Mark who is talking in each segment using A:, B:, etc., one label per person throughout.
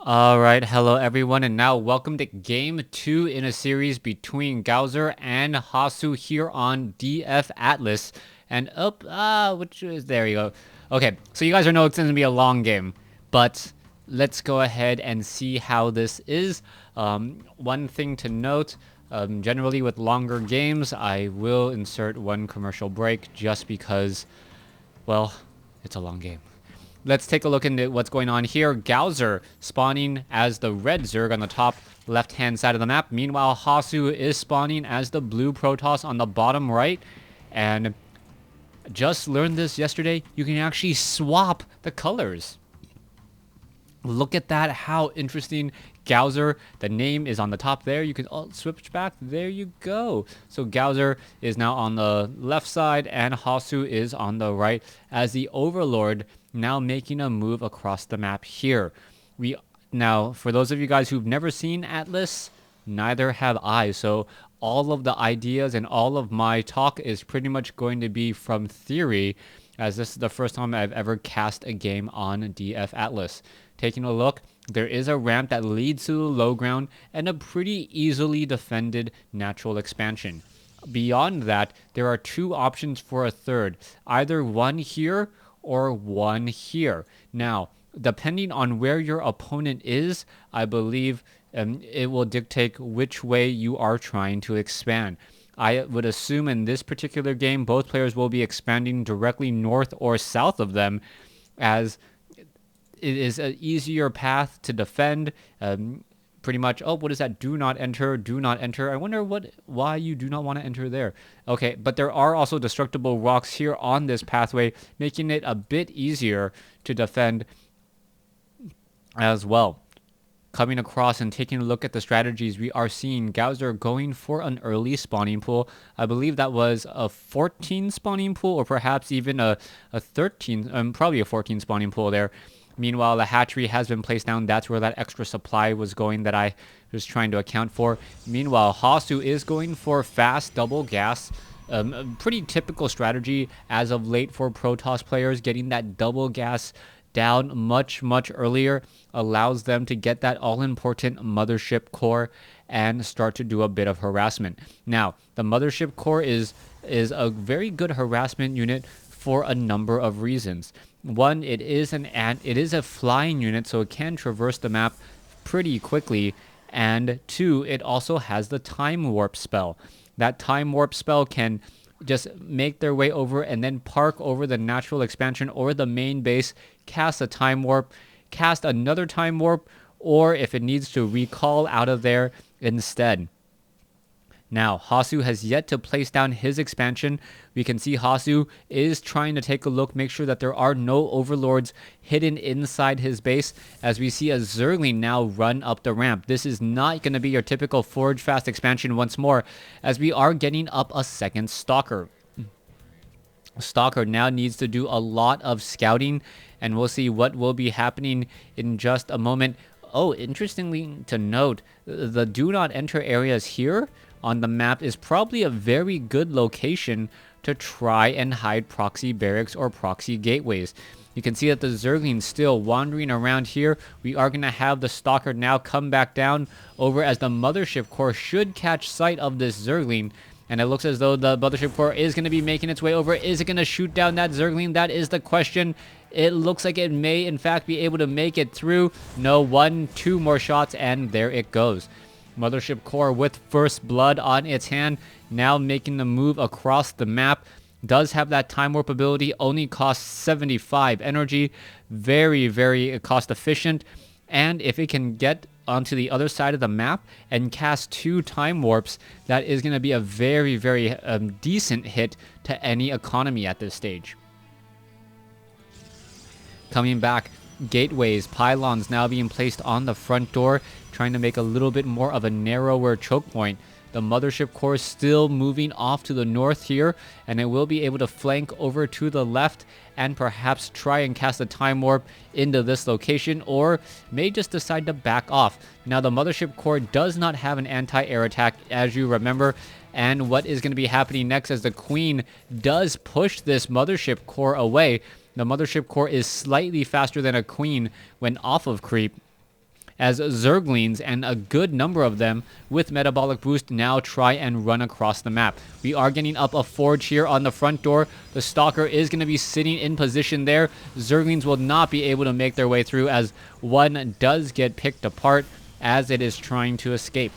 A: Alright, hello everyone, and now welcome to game 2 in a series between Goswer and Hasu here on DF Atlas. And which is, there you go. Okay, so you guys know it's going to be a long game, but let's go ahead and see how this is. One thing to note, generally with longer games, I will insert one commercial break just because, well, it's a long game. Let's take a look into what's going on here. Goswer spawning as the red Zerg on the top left-hand side of the map. Meanwhile, Hasu is spawning as the blue Protoss on the bottom right. And just learned this yesterday. You can actually swap the colors. Look at that. How interesting. Goswer, the name is on the top there. You can switch back. There you go. So Goswer is now on the left side and Hasu is on the right as the Overlord now making a move across the map here. Now, for those of you guys who've never seen Atlas, neither have I. So all of the ideas and all of my talk is pretty much going to be from theory, as this is the first time I've ever cast a game on DF Atlas. Taking a look, there is a ramp that leads to the low ground and a pretty easily defended natural expansion. Beyond that, there are two options for a third, either one here or one here. Now, depending on where your opponent is, I believe it will dictate which way you are trying to expand. I would assume in this particular game, both players will be expanding directly north or south of them, as it is an easier path to defend. Pretty much, oh, what is that? Do not enter, do not enter. I wonder why you do not want to enter there. Okay, but there are also destructible rocks here on this pathway, making it a bit easier to defend as well. Coming across and taking a look at the strategies, we are seeing Goswer going for an early spawning pool. I believe that was a 14 spawning pool, or perhaps even a 13, probably a 14 spawning pool there. Meanwhile, the hatchery has been placed down. That's where that extra supply was going that I was trying to account for. Meanwhile, Hasu is going for fast double gas. A pretty typical strategy as of late for Protoss players. Getting that double gas down much earlier allows them to get that all-important mothership core and start to do a bit of harassment. Now, the mothership core is a very good harassment unit for a number of reasons. One, it is a flying unit, so it can traverse the map pretty quickly. And two, it also has the time warp spell. That time warp spell can just make their way over and then park over the natural expansion or the main base, cast a time warp, cast another time warp, or if it needs to, recall out of there instead. Now, Hasu has yet to place down his expansion. We can see Hasu is trying to take a look, make sure that there are no overlords hidden inside his base, as we see a Zergling now run up the ramp. This is not going to be your typical forge fast expansion once more, as we are getting up a second Stalker. Stalker now needs to do a lot of scouting, and we'll see what will be happening in just a moment. Oh, interestingly to note, the do not enter areas here on the map is probably a very good location to try and hide proxy barracks or proxy gateways. You can see that the Zergling's still wandering around here. We are going to have the Stalker now come back down over, as the Mothership Core should catch sight of this Zergling. And it looks as though the Mothership Core is going to be making its way over. Is it going to shoot down that Zergling? That is the question. It looks like it may, in fact, be able to make it through. No, 2 more shots, and there it goes. Mothership Core with first blood on its hand, now making the move across the map. Does have that time warp ability, only costs 75 energy. Very cost efficient. And if it can get onto the other side of the map and cast 2 time warps, that is going to be a very decent hit to any economy at this stage. Coming back, gateways, pylons now being placed on the front door, trying to make a little bit more of a narrower choke point. The Mothership Core is still moving off to the north here, and it will be able to flank over to the left and perhaps try and cast a time warp into this location, or may just decide to back off. Now, the Mothership Core does not have an anti-air attack, as you remember, and what is going to be happening next as the Queen does push this Mothership Core away. The Mothership Core is slightly faster than a Queen when off of creep, as Zerglings and a good number of them with metabolic boost now try and run across the map. We are getting up a forge here on the front door. The Stalker is going to be sitting in position there. Zerglings will not be able to make their way through as one does get picked apart as it is trying to escape.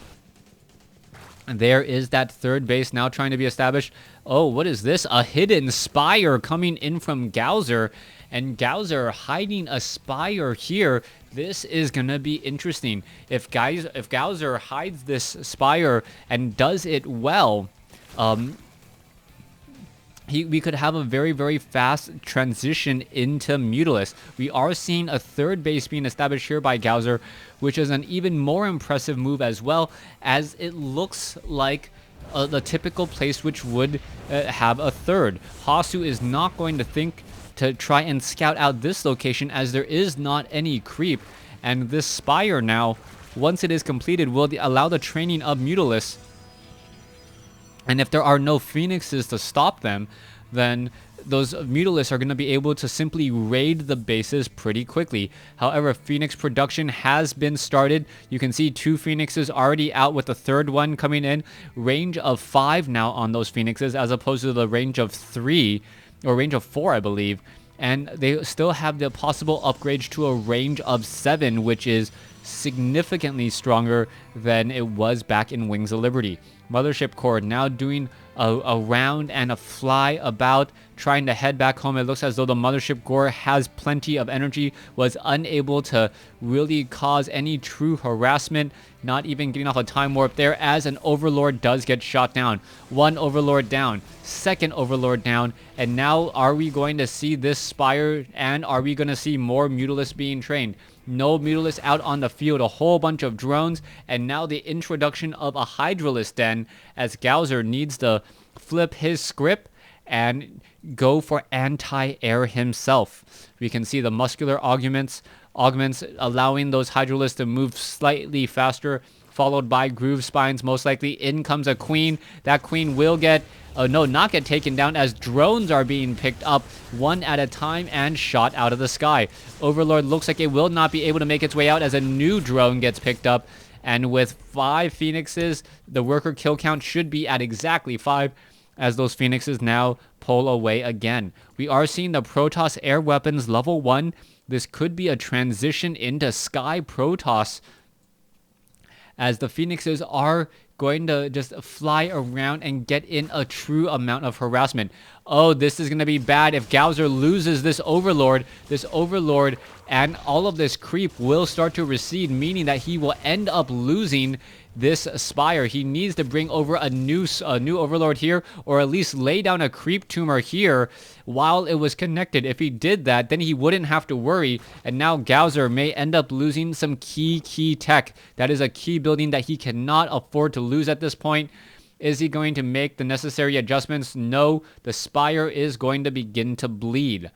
A: And there is that third base now trying to be established. Oh, what is this? A hidden spire coming in from Goswer. And Goswer hiding a spire here. This is going to be interesting. If Goswer hides this spire and does it well, we could have a very, very fast transition into Mutalisk. We are seeing a third base being established here by Goswer, which is an even more impressive move as well, as it looks like the typical place which would have a third. Hasu is not going to think to try and scout out this location, as there is not any creep, and this spire now, once it is completed, will allow the training of Mutalisk. And if there are no Phoenixes to stop them, then those Mutalisks are going to be able to simply raid the bases pretty quickly. However, Phoenix production has been started. You can see 2 Phoenixes already out with the third one coming in. Range of 5 now on those Phoenixes as opposed to the range of 3, or range of 4, I believe. And they still have the possible upgrade to a range of 7, which is significantly stronger than it was back in Wings of Liberty. Mothership Core now doing a round and a fly about, trying to head back home. It looks as though the Mothership Core has plenty of energy, was unable to really cause any true harassment, not even getting off a time warp there, as an Overlord does get shot down. One Overlord down, second Overlord down, and now are we going to see this spire, and are we going to see more Mutalisks being trained? No Mutalisks out on the field, a whole bunch of drones, and now the introduction of a Hydralisk Den, as Goswer needs to flip his script and go for anti-air himself. We can see the muscular augments allowing those Hydralisks to move slightly faster, followed by groove spines. Most likely in comes a queen. That queen will get not get taken down, as drones are being picked up one at a time and shot out of the sky. Overlord looks like it will not be able to make its way out, as a new drone gets picked up, and with 5 Phoenixes, the worker kill count should be at exactly 5, as those Phoenixes now pull away again. We are seeing the Protoss air weapons level 1. This could be a transition into Sky Protoss, as the Phoenixes are going to just fly around and get in a true amount of harassment. Oh, this is going to be bad. If Goswer loses this Overlord and all of this creep will start to recede, meaning that he will end up losing this spire. He needs to bring over a new Overlord here, or at least lay down a creep tumor here while it was connected. If he did that, then he wouldn't have to worry, and now Goswer may end up losing some key tech. That is a key building that he cannot afford to lose at this point. Is he going to make the necessary adjustments? No, the spire is going to begin to bleed.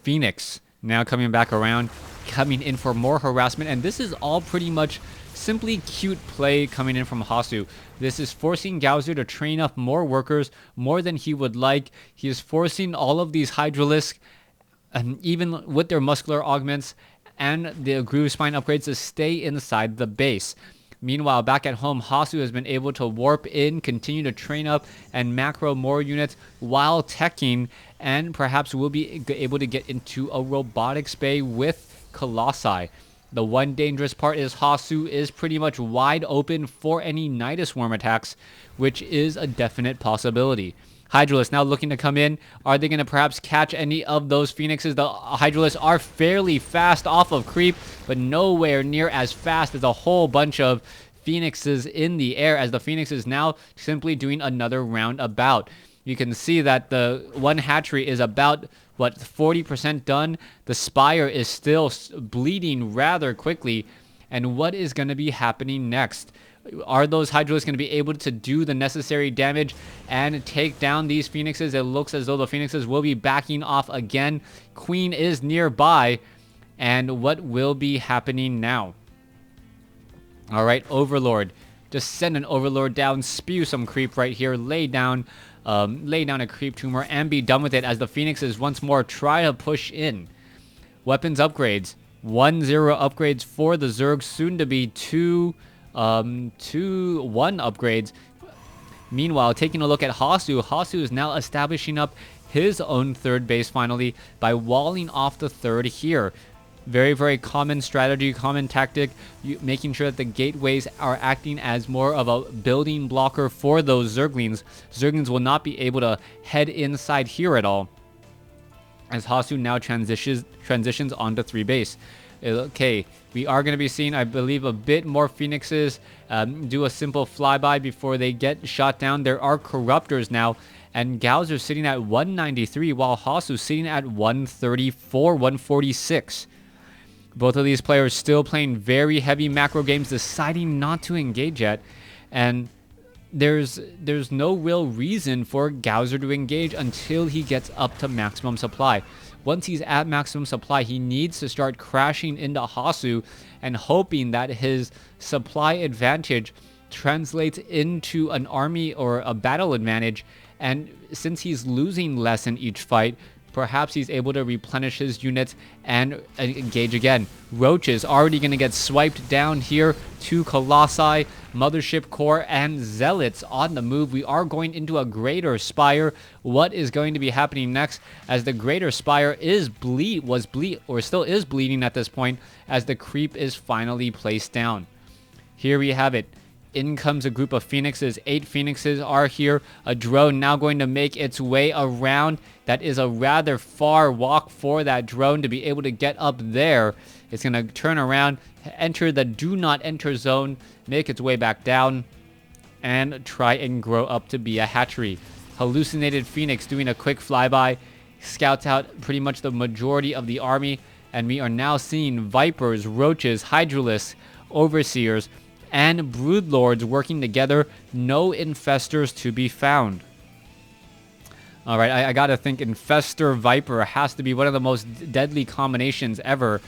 A: Phoenix now coming back around, coming in for more harassment, and this is all pretty much simply cute play coming in from Hasu. This is forcing Goswer to train up more workers, more than he would like. He is forcing all of these Hydralisks, and even with their muscular augments and the groove spine upgrades, to stay inside the base. Meanwhile, back at home, Hasu has been able to warp in, continue to train up, and macro more units while teching, and perhaps will be able to get into a robotics bay with Colossi. The one dangerous part is Hasu is pretty much wide open for any Nidus Worm attacks, which is a definite possibility. Hydralisks now looking to come in. Are they going to perhaps catch any of those Phoenixes? The Hydralisks are fairly fast off of creep, but nowhere near as fast as a whole bunch of Phoenixes in the air, as the Phoenix is now simply doing another roundabout. You can see that the one hatchery is about, 40% done. The spire is still bleeding rather quickly. And what is going to be happening next? Are those Hydralisks going to be able to do the necessary damage and take down these Phoenixes? It looks as though the Phoenixes will be backing off again. Queen is nearby. And what will be happening now? All right, Overlord. Just send an Overlord down, spew some creep right here, lay down a creep tumor, and be done with it, as the Phoenixes once more try to push in. Weapons upgrades. 1-0 upgrades for the Zerg, soon to be 2-1 upgrades. Meanwhile, taking a look at Hasu, Hasu is now establishing up his own third base finally by walling off the third here. Very, very common strategy, common tactic, making sure that the gateways are acting as more of a building blocker for those Zerglings. Zerglings will not be able to head inside here at all, as Hasu now transitions onto 3 base. Okay, we are going to be seeing, I believe, a bit more Phoenixes do a simple flyby before they get shot down. There are Corruptors now, and Goswer sitting at 193, while Hasu sitting at 134, 146. Both of these players still playing very heavy macro games, deciding not to engage yet. And there's no real reason for Goswer to engage until he gets up to maximum supply. Once he's at maximum supply, he needs to start crashing into Hasu and hoping that his supply advantage translates into an army or a battle advantage. And since he's losing less in each fight, perhaps he's able to replenish his units and engage again. Roaches already going to get swiped down here. 2 Colossi, Mothership Core, and Zealots on the move. We are going into a Greater Spire. What is going to be happening next, as the Greater Spire still is bleeding at this point, as the creep is finally placed down. Here we have it. In comes a group of Phoenixes. 8 Phoenixes are here. A drone now going to make its way around. That is a rather far walk for that drone to be able to get up there. It's going to turn around, enter the do not enter zone, make its way back down, and try and grow up to be a hatchery. Hallucinated Phoenix doing a quick flyby, scouts out pretty much the majority of the army, and we are now seeing Vipers, Roaches, Hydralisks, Overseers, and Broodlords working together. No Infestors to be found. Alright, I gotta think Infestor Viper has to be one of the most deadly combinations ever.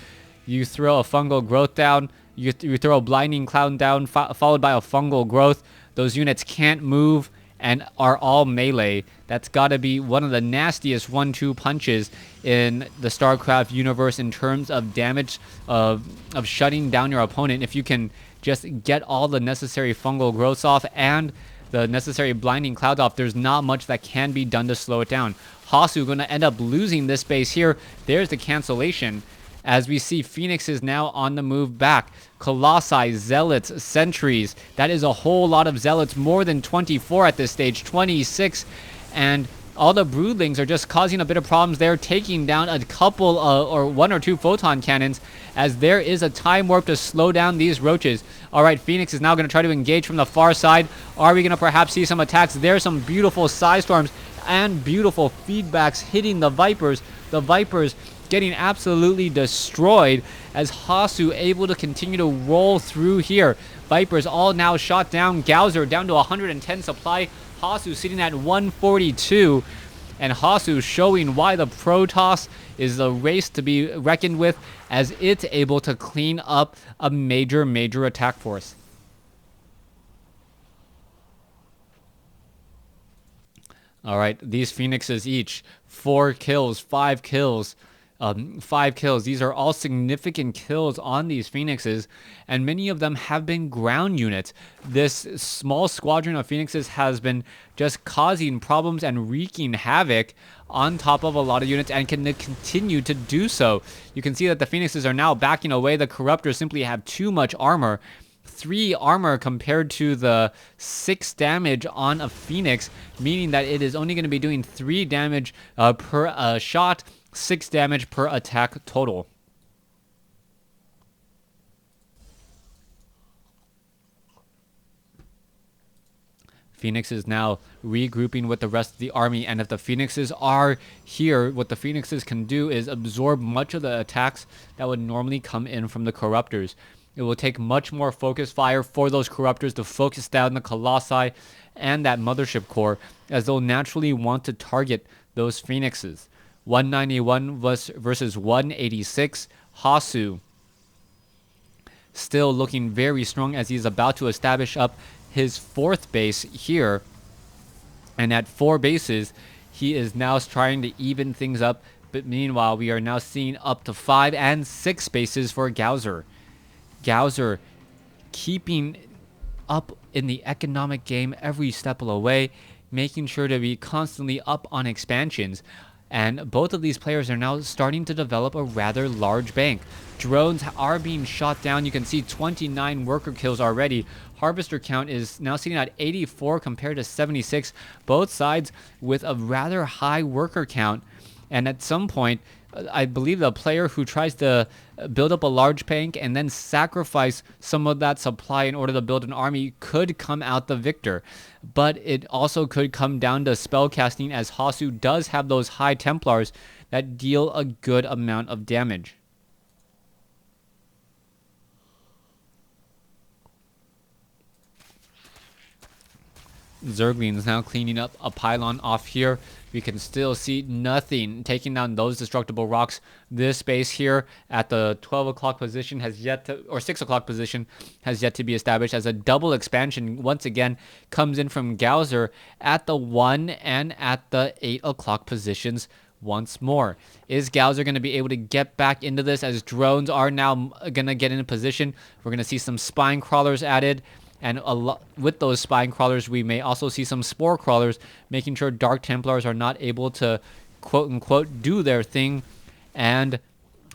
A: You throw a Fungal Growth down, you throw a Blinding Cloud down, followed by a Fungal Growth. Those units can't move and are all melee. That's gotta be one of the nastiest 1-2 punches in the StarCraft universe in terms of damage, of shutting down your opponent. If you can just get all the necessary Fungal Growths off and the necessary Blinding Clouds off, there's not much that can be done to slow it down. Hasu going to end up losing this base here. There's the cancellation, as we see Phoenixes now on the move back. Colossi, Zealots, Sentries. That is a whole lot of Zealots, more than 24 at this stage, 26. And all the Broodlings are just causing a bit of problems there, taking down a couple or 1 or 2 photon cannons, as there is a time warp to slow down these Roaches. Alright, Phoenix is now going to try to engage from the far side. Are we going to perhaps see some attacks? There's some beautiful Psystorms and beautiful feedbacks hitting the Vipers. The Vipers getting absolutely destroyed, as Hasu able to continue to roll through here. Vipers all now shot down. Goswer down to 110 supply. Hasu sitting at 142, and Hasu showing why the Protoss is the race to be reckoned with, as it's able to clean up a major attack force. Alright, these Phoenixes each 4 kills, 5 kills. 5 kills. These are all significant kills on these Phoenixes, and many of them have been ground units. This small squadron of Phoenixes has been just causing problems and wreaking havoc on top of a lot of units, and can continue to do so. You can see that the Phoenixes are now backing away. The Corruptors simply have too much armor. 3 armor compared to the 6 damage on a Phoenix, meaning that it is only going to be doing 3 damage per shot, 6 damage per attack total. Phoenix is now regrouping with the rest of the army, and if the Phoenixes are here, what the Phoenixes can do is absorb much of the attacks that would normally come in from the Corruptors. It will take much more focus fire for those Corruptors to focus down the Colossi and that Mothership Core, as they'll naturally want to target those Phoenixes. 191 versus 186. Hasu still looking very strong, as he's about to establish up his 4th base here. And at 4 bases, he is now trying to even things up, But meanwhile, we are now seeing up to 5 and 6 bases for Goswer. Goswer keeping up in the economic game every step of the way, making sure to be constantly up on expansions. And both of these players are now starting to develop a rather large bank. Drones are being shot down. You can see 29 worker kills already. Harvester count is now sitting at 84 compared to 76. Both sides with a rather high worker count. And at some point, I believe the player who tries to build up a large bank and then sacrifice some of that supply in order to build an army could come out the victor. But it also could come down to spellcasting, as Hasu does have those high Templars that deal a good amount of damage. Zerglings now cleaning up a pylon off here. We can still see nothing taking down those destructible rocks. This base here at the 12 o'clock position has yet to, or 6 o'clock position has yet to be established, as a double expansion once again comes in from Goswer at the 1 and at the 8 o'clock positions once more. Is Goswer going to be able to get back into this, as drones are now going to get in position? We're going to see some spine crawlers added. And with those spine crawlers, we may also see some spore crawlers, making sure Dark Templars are not able to, quote-unquote, do their thing and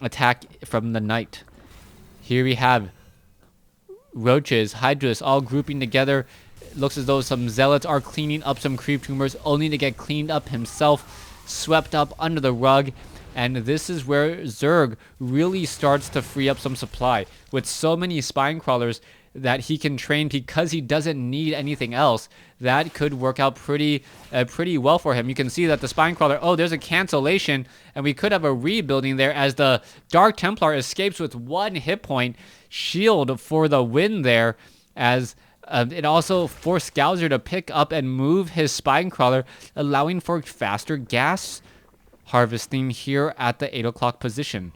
A: attack from the night. Here we have roaches, hydras, all grouping together. It looks as though some zealots are cleaning up some creep tumors, only to get cleaned up himself, swept up under the rug. And this is where Zerg really starts to free up some supply. With so many spine crawlers that he can train because he doesn't need anything else, that could work out pretty well for him. You can see that the spine crawler, oh, there's a cancellation, and we could have a rebuilding there as the Dark Templar escapes with 1 hit point. Shield for the win there, as it also forced Goswer to pick up and move his spine crawler, allowing for faster gas harvesting here at the 8 o'clock position.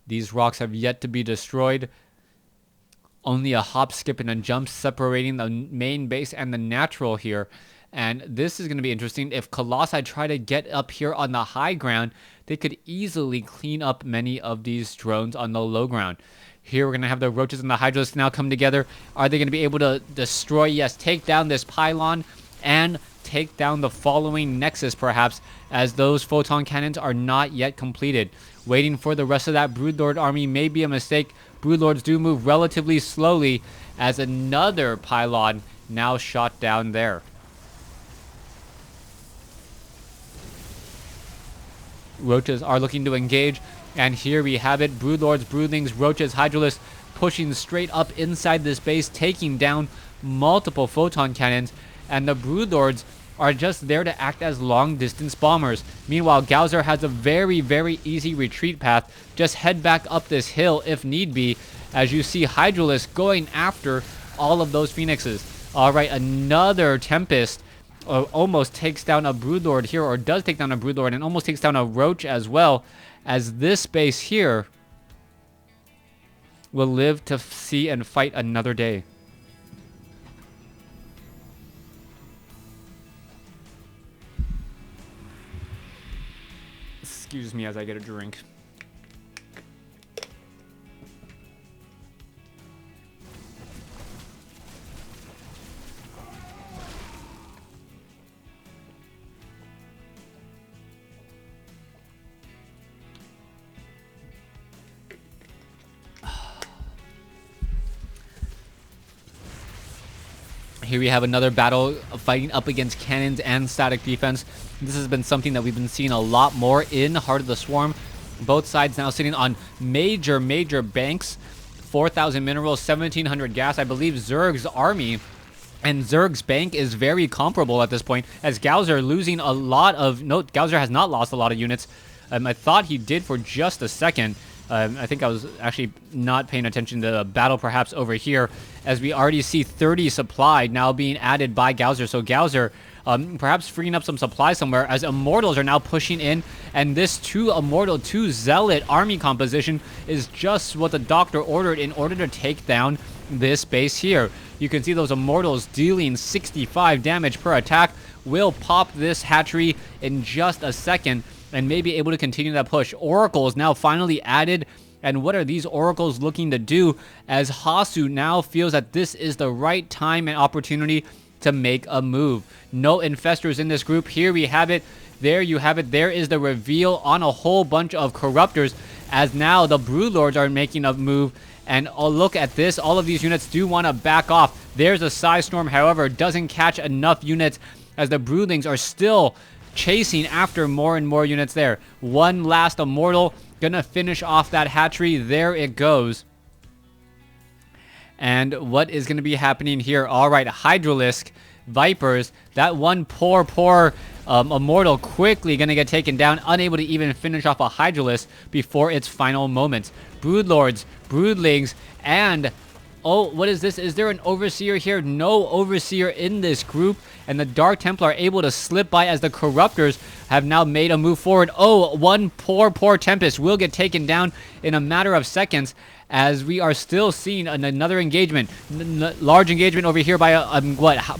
A: These rocks have yet to be destroyed. Only a hop, skip, and a jump separating the main base and the natural here. And this is going to be interesting. If Colossi try to get up here on the high ground, they could easily clean up many of these drones on the low ground. Here we're going to have the roaches and the hydras now come together. Are they going to be able to destroy, yes, take down this pylon and take down the following nexus perhaps, as those photon cannons are not yet completed. Waiting for the rest of that Broodlord army may be a mistake. Broodlords do move relatively slowly, as another pylon now shot down there. Roaches are looking to engage, and here we have it. Broodlords, Broodlings, Roaches, Hydralisks pushing straight up inside this base, taking down multiple photon cannons, and the Broodlords are just there to act as long-distance bombers. Meanwhile, Goswer has a very, very easy retreat path. Just head back up this hill if need be, as you see Hydralisk going after all of those Phoenixes. Alright, another Tempest almost takes down a Broodlord here, or does take down a Broodlord, and almost takes down a Roach as well, as this base here will live to see and fight another day. Excuse me as I get a drink. Here we have another battle fighting up against cannons and static defense. This has been something that we've been seeing a lot more in Heart of the Swarm. Both sides now sitting on major banks. 4,000 minerals, 1,700 gas. I believe Zerg's army and Zerg's bank is very comparable at this point, as Goswer losing a lot of... No, Goswer has not lost a lot of units. I thought he did for just a second. I think I was actually not paying attention to the battle perhaps over here, as we already see 30 supply now being added by Goswer. So Goswer perhaps freeing up some supply somewhere, as Immortals are now pushing in, and this 2 Immortal, 2 Zealot army composition is just what the Doctor ordered in order to take down this base here. You can see those Immortals dealing 65 damage per attack. Will pop this hatchery in just a second and may be able to continue that push. Oracles now finally added. And what are these Oracles looking to do, as Hasu now feels that this is the right time and opportunity to make a move? No Infestors in this group. Here we have it. There you have it. There is the reveal on a whole bunch of Corruptors, as now the Broodlords are making a move. And oh, look at this. All of these units do want to back off. There's a Psystorm, however, doesn't catch enough units, as the Broodlings are still chasing after more and more units there. One last Immortal gonna finish off that hatchery. There it goes. And what is gonna be happening here? All right, Hydralisk Vipers. That one poor Immortal quickly gonna get taken down, unable to even finish off a Hydralisk before its final moments. Broodlords, Broodlings, and oh, what is this? Is there an Overseer here? No Overseer in this group. And the Dark Templar are able to slip by, as the Corruptors have now made a move forward. Oh, one poor Tempest will get taken down in a matter of seconds, as we are still seeing another engagement. Large engagement over here by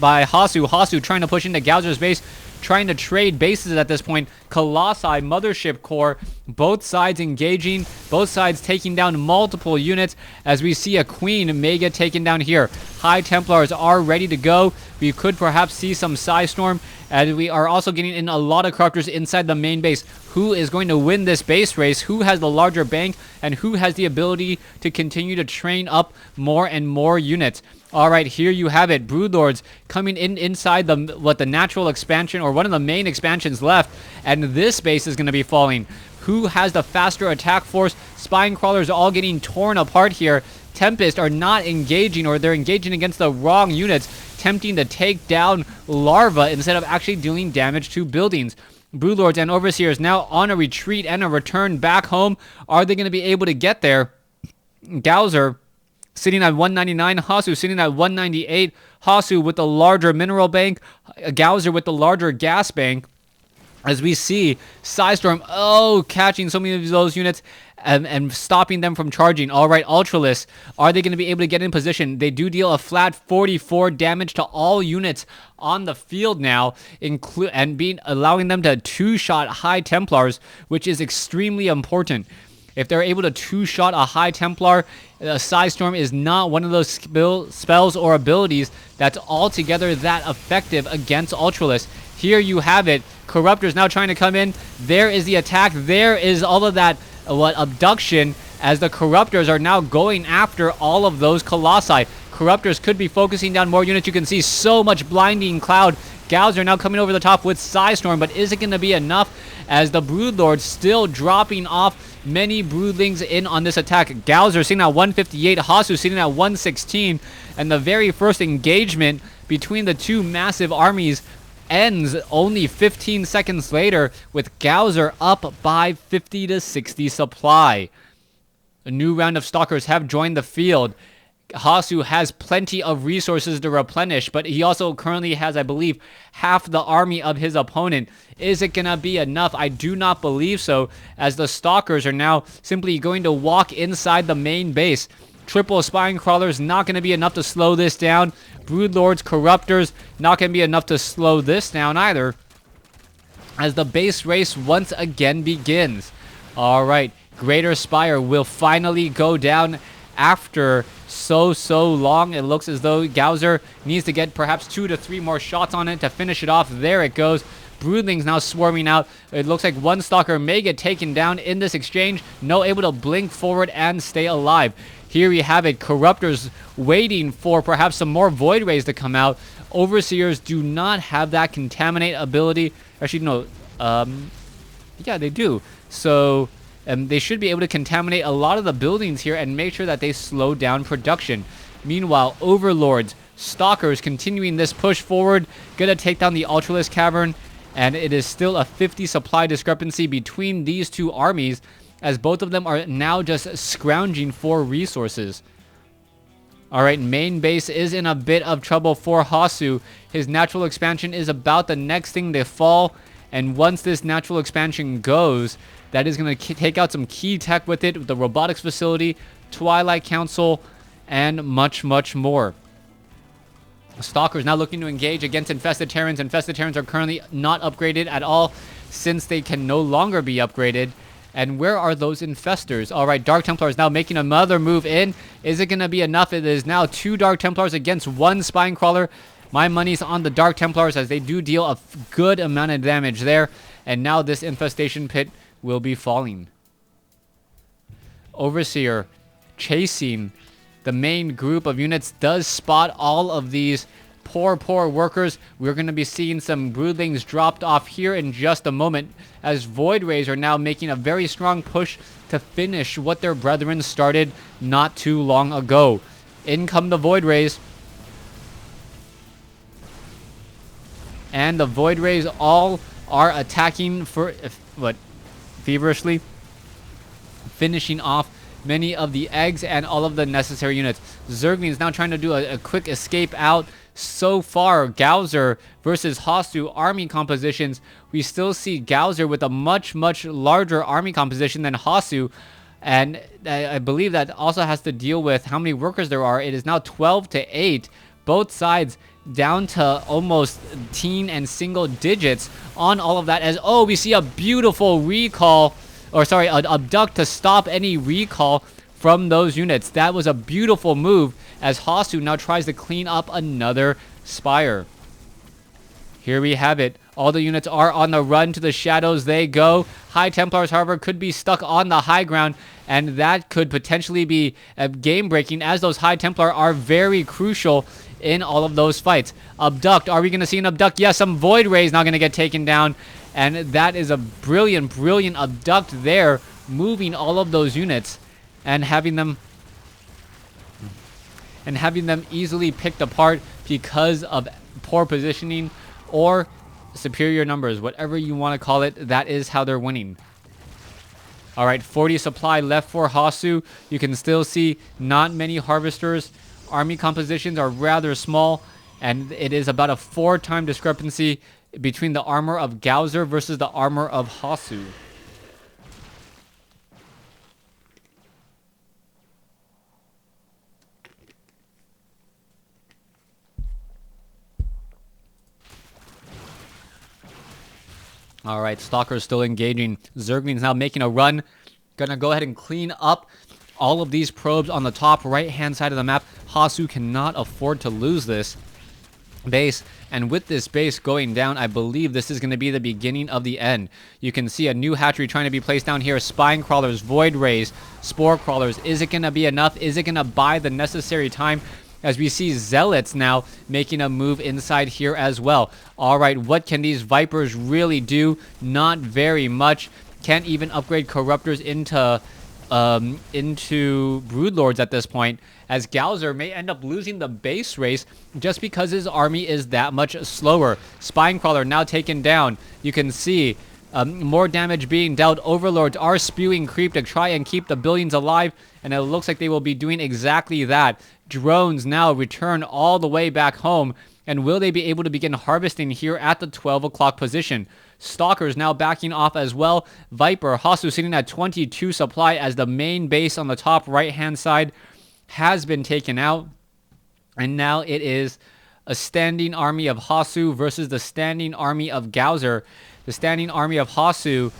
A: by Hasu. Hasu trying to push into Gowser's base, trying to trade bases at this point. Colossi, Mothership Core, both sides engaging, both sides taking down multiple units, as we see a Queen may get taken down here. High Templars are ready to go. We could perhaps see some Psystorm, and we are also getting in a lot of Corruptors inside the main base. Who is going to win this base race? Who has the larger bank, and who has the ability to continue to train up more and more units? All right, here you have it. Broodlords coming in inside the natural expansion, or one of the main expansions left, and this base is going to be falling. Who has the faster attack force? Spine Crawlers all getting torn apart here. Tempest are not engaging, or they're engaging against the wrong units, attempting to take down Larva instead of actually dealing damage to buildings. Broodlords and Overseers now on a retreat and a return back home. Are they going to be able to get there? Gowser sitting at 199, Hasu sitting at 198. Hasu with the larger mineral bank, Gowser with the larger gas bank. As we see Psystorm, catching so many of those units and stopping them from charging. All right, Ultralisk, are they going to be able to get in position? They do deal a flat 44 damage to all units on the field now, allowing them to two-shot High Templars, which is extremely important. If they're able to two-shot a High Templar, Psystorm is not one of those spells or abilities that's altogether that effective against Ultralisk. Here you have it. Corruptors now trying to come in. There is the attack. There is all of that abduction, as the Corruptors are now going after all of those Colossi. Corruptors could be focusing down more units. You can see so much blinding cloud. Gowser now coming over the top with Psystorm, but is it going to be enough, as the Broodlords still dropping off many Broodlings in on this attack? Gowser sitting at 158, Hasu sitting at 116, and the very first engagement between the two massive armies ends only 15 seconds later, with Gowser up by 50 to 60 supply. A new round of Stalkers have joined the field. Hasu has plenty of resources to replenish, but he also currently has, I believe, half the army of his opponent. Is it gonna be enough? I do not believe so, as the Stalkers are now simply going to walk inside the main base. Triple Spine Crawlers not going to be enough to slow this down. Broodlords, Corruptors not going to be enough to slow this down either, as the base race once again begins. All right, Greater Spire will finally go down after so long. It looks as though Gowser needs to get perhaps 2 to 3 more shots on it to finish it off. There it goes. Broodlings now swarming out. It looks like one Stalker may get taken down in this exchange. No able to blink forward and stay alive. Here we have it. Corruptors waiting for perhaps some more Void Rays to come out. Overseers do not have that Contaminate ability. Actually, no. Yeah, they do. So they should be able to contaminate a lot of the buildings here and make sure that they slow down production. Meanwhile, Overlords, Stalkers continuing this push forward. Gonna take down the Ultralisk Cavern. And it is still a 50 supply discrepancy between these two armies, as both of them are now just scrounging for resources. Alright, main base is in a bit of trouble for Hasu. His natural expansion is about the next thing to fall, and once this natural expansion goes, that is going to take out some key tech with it, with the robotics facility, Twilight Council, and much more. Stalkers now looking to engage against Infested Terrans. Infested Terrans are currently not upgraded at all since they can no longer be upgraded. And where are those Infestors? All right, Dark Templars now making another move in. Is it going to be enough? It is now 2 Dark Templars against 1 Spine Crawler. My money's on the Dark Templars as they do deal a good amount of damage there. And now this Infestation Pit will be falling. Overseer chasing the main group of units does spot all of these poor workers. We're going to be seeing some broodlings dropped off here in just a moment as Void Rays are now making a very strong push to finish what their brethren started not too long ago. In come the Void Rays. And the Void Rays all are attacking for feverishly, finishing off many of the eggs and all of the necessary units. Zerglings now trying to do a quick escape out. So far, Goswer versus Hasu army compositions. We still see Goswer with a much larger army composition than Hasu. And I believe that also has to deal with how many workers there are. It is now 12-8. Both sides down to almost teen and single digits on all of that. As, oh, we see a beautiful recall. Or sorry, an abduct to stop any recall from those units. That was a beautiful move as Hasu now tries to clean up another spire. Here we have it. All the units are on the run to the shadows they go. High Templars, however, could be stuck on the high ground, and that could potentially be game-breaking as those High Templar are very crucial in all of those fights. Abduct. Are we going to see an abduct? Yes, some Void Rays now going to get taken down. And that is a brilliant abduct there, moving all of those units and having them easily picked apart because of poor positioning or superior numbers, whatever you want to call it. That is how they're winning. All right, 40 supply left for Hasu. You can still see not many harvesters. Army compositions are rather small, and it is about a 4-time discrepancy between the armor of Goswer versus the armor of Hasu. All right, Stalker's still engaging. Zergling's now making a run. Gonna go ahead and clean up all of these probes on the top right-hand side of the map. Hasu cannot afford to lose this base, and with this base going down, I believe this is going to be the beginning of the end. You can see a new hatchery trying to be placed down here. Spine Crawlers, Void Rays, Spore Crawlers. Is it going to be enough? Is it going to buy the necessary time? As we see Zealots now making a move inside here as well. All right, what can these Vipers really do? Not very much. Can't even upgrade Corruptors into Broodlords at this point, as Goswer may end up losing the base race just because his army is that much slower. Spinecrawler now taken down. You can see more damage being dealt. Overlords are spewing creep to try and keep the buildings alive, and it looks like they will be doing exactly that. Drones now return all the way back home, and will they be able to begin harvesting here at the 12 o'clock position? Stalkers now backing off as well. Viper, Hasu sitting at 22 supply as the main base on the top right-hand side has been taken out. And now it is a standing army of Hasu versus the standing army of Goswer. The standing army of Hasu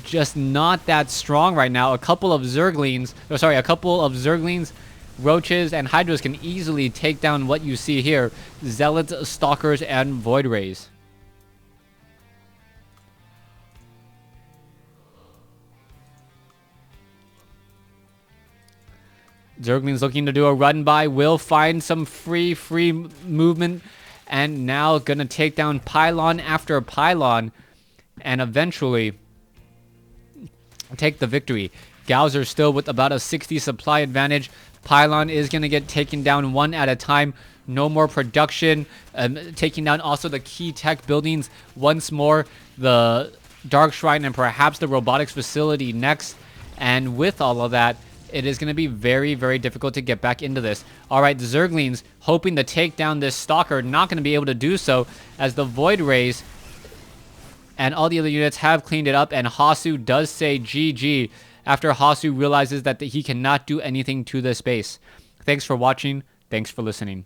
A: just not that strong right now. A couple of Zerglings, Roaches, and Hydras can easily take down what you see here. Zealots, Stalkers, and Void Rays. Zerglings looking to do a run by, will find some free movement, and now gonna take down pylon after pylon, and eventually take the victory. Goswer still with about a 60 supply advantage. Pylon is gonna get taken down one at a time. No more production. Taking down also the key tech buildings once more. The Dark Shrine and perhaps the robotics facility next. And with all of that, it is going to be very difficult to get back into this. All right, Zerglings hoping to take down this Stalker. Not going to be able to do so as the Void Rays and all the other units have cleaned it up. And Hasu does say GG after Hasu realizes that he cannot do anything to this base. Thanks for watching. Thanks for listening.